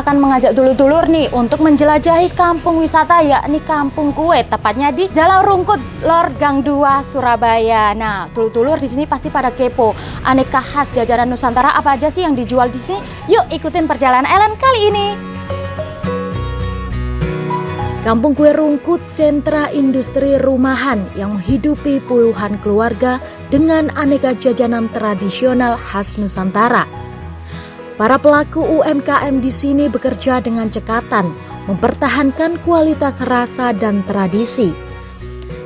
akan mengajak dulur-dulur nih untuk menjelajahi kampung wisata yakni Kampung Kue, tepatnya di Jalan Rungkut Lor Gang 2 Surabaya. Nah, dulur-dulur di sini pasti pada kepo, aneka khas jajanan Nusantara apa aja sih yang dijual di sini? Yuk ikutin perjalanan Ellen kali ini. Kampung Kue Rungkut, sentra industri rumahan yang menghidupi puluhan keluarga dengan aneka jajanan tradisional khas Nusantara. Para pelaku UMKM di sini bekerja dengan cekatan, mempertahankan kualitas rasa dan tradisi.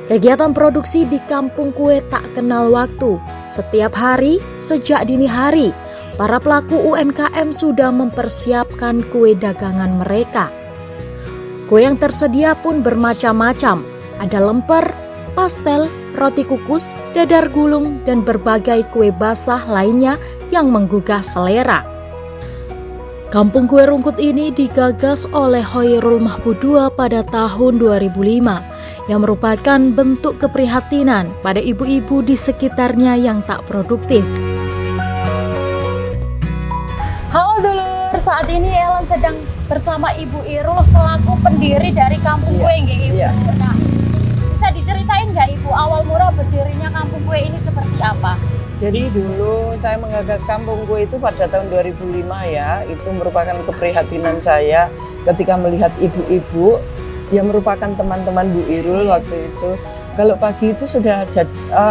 Kegiatan produksi di Kampung Kue tak kenal waktu. Setiap hari, sejak dini hari, para pelaku UMKM sudah mempersiapkan kue dagangan mereka. Kue yang tersedia pun bermacam-macam, ada lemper, pastel, roti kukus, dadar gulung, dan berbagai kue basah lainnya yang menggugah selera. Kampung Kue Rungkut ini digagas oleh Hoirul Mahpudua pada tahun 2005 yang merupakan bentuk keprihatinan pada ibu-ibu di sekitarnya yang tak produktif. Halo dulur, saat ini Ellen sedang bersama Ibu Irul selaku pendiri dari Kampung Kue, nggih Ibu. Nah, bisa diceritain nggak Ibu awal mula berdirinya Kampung Kue ini seperti apa? Jadi dulu saya menggagas Kampung Kue itu pada tahun 2005 ya, itu merupakan keprihatinan saya ketika melihat ibu-ibu yang merupakan teman-teman Bu Irul waktu itu. Kalau pagi itu sudah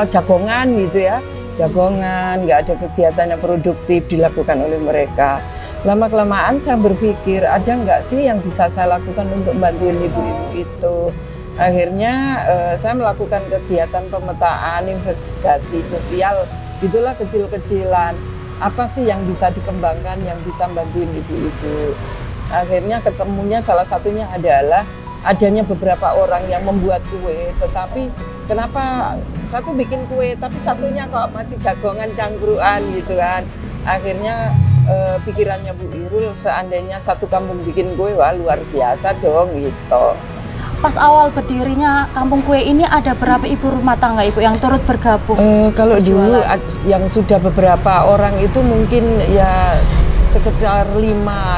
jagongan gitu ya, jagongan, nggak ada kegiatan yang produktif dilakukan oleh mereka. Lama-kelamaan saya berpikir ada nggak sih yang bisa saya lakukan untuk bantuin ibu-ibu itu. Akhirnya saya melakukan kegiatan pemetaan investigasi sosial. Itulah kecil-kecilan, apa sih yang bisa dikembangkan, yang bisa bantuin ibu-ibu. Akhirnya ketemunya salah satunya adalah adanya beberapa orang yang membuat kue, tetapi kenapa satu bikin kue, tapi satunya kok masih jagongan cangkruan gitu kan. Akhirnya pikirannya Bu Irul, seandainya satu kampung bikin kue, wah luar biasa dong gitu. Pas awal berdirinya Kampung Kue ini ada berapa ibu rumah tangga Ibu yang turut bergabung? Kalau dulu yang sudah beberapa orang itu mungkin ya sekitar 5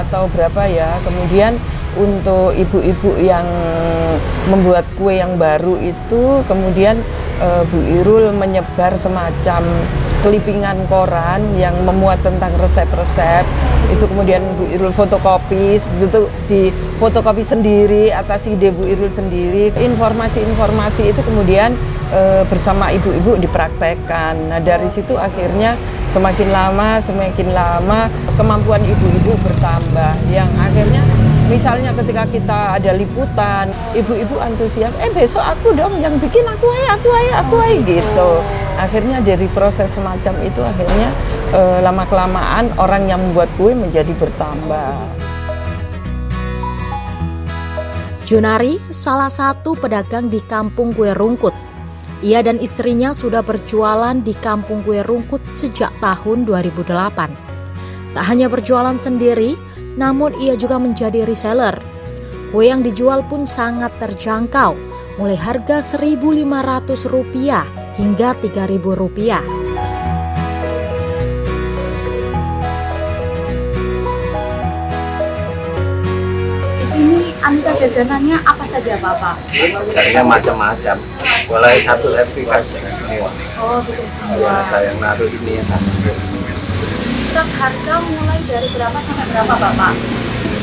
atau berapa ya. Kemudian untuk ibu-ibu yang membuat kue yang baru itu kemudian Bu Irul menyebar semacam kelipingan koran yang memuat tentang resep-resep. Itu kemudian Bu Irul fotokopi, begitu di fotokopi sendiri atas ide Bu Irul sendiri. Informasi-informasi itu kemudian bersama ibu-ibu dipraktekkan. Nah dari situ akhirnya semakin lama kemampuan ibu-ibu bertambah. Yang akhirnya misalnya ketika kita ada liputan, ibu-ibu antusias, besok aku dong yang bikin, aku gitu. Akhirnya dari proses semacam itu akhirnya lama-kelamaan orang yang membuat kue menjadi bertambah. Junari, salah satu pedagang di Kampung Kue Rungkut. Ia dan istrinya sudah berjualan di Kampung Kue Rungkut sejak tahun 2008. Tak hanya berjualan sendiri, namun ia juga menjadi reseller. Kue yang dijual pun sangat terjangkau, mulai harga Rp1.500 hingga Rp3.000. Di sini aneka jajanannya apa saja Bapak? Kayaknya macam-macam. Mulai 1 Rp kan. Oh, gitu semua. Ada yang naruh ini. Start harga mulai dari berapa sampai berapa Bapak?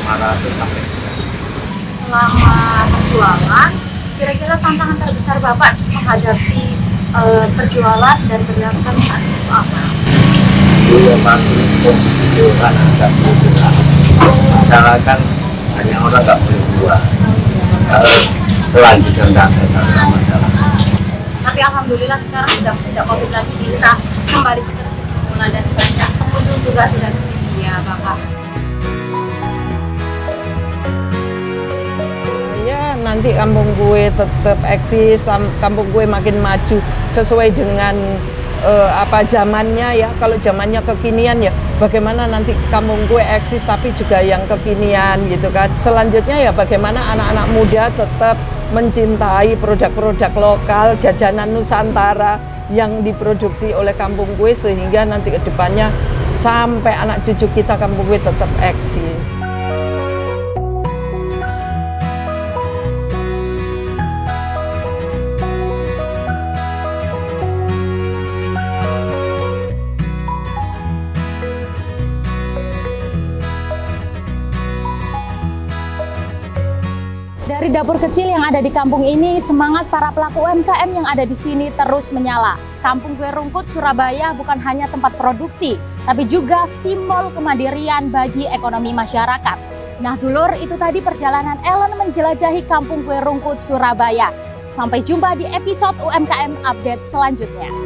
500 sampai. Selama perjualan, kira-kira tantangan terbesar Bapak menghadapi perjualan dan berdagang saat itu apa? Dulu masih itu kan agak susah. Misalkan banyak orang nggak boleh jual. Kalau selanjutnya nggak ada masalah. Tapi alhamdulillah sekarang sudah tidak COVID lagi, bisa kembali seperti semula dan banyak pengunjung juga sudah kesini ya Bapak. Nanti Kampung Kue tetap eksis, Kampung Kue makin maju sesuai dengan zamannya ya. Kalau zamannya kekinian ya bagaimana nanti Kampung Kue eksis tapi juga yang kekinian gitu kan. Selanjutnya ya bagaimana anak-anak muda tetap mencintai produk-produk lokal, jajanan Nusantara yang diproduksi oleh Kampung Kue sehingga nanti ke depannya sampai anak cucu kita Kampung Kue tetap eksis. Dari dapur kecil yang ada di kampung ini, semangat para pelaku UMKM yang ada di sini terus menyala. Kampung Kue Rungkut Surabaya bukan hanya tempat produksi, tapi juga simbol kemandirian bagi ekonomi masyarakat. Nah dulur, itu tadi perjalanan Ellen menjelajahi Kampung Kue Rungkut Surabaya. Sampai jumpa di episode UMKM Update selanjutnya.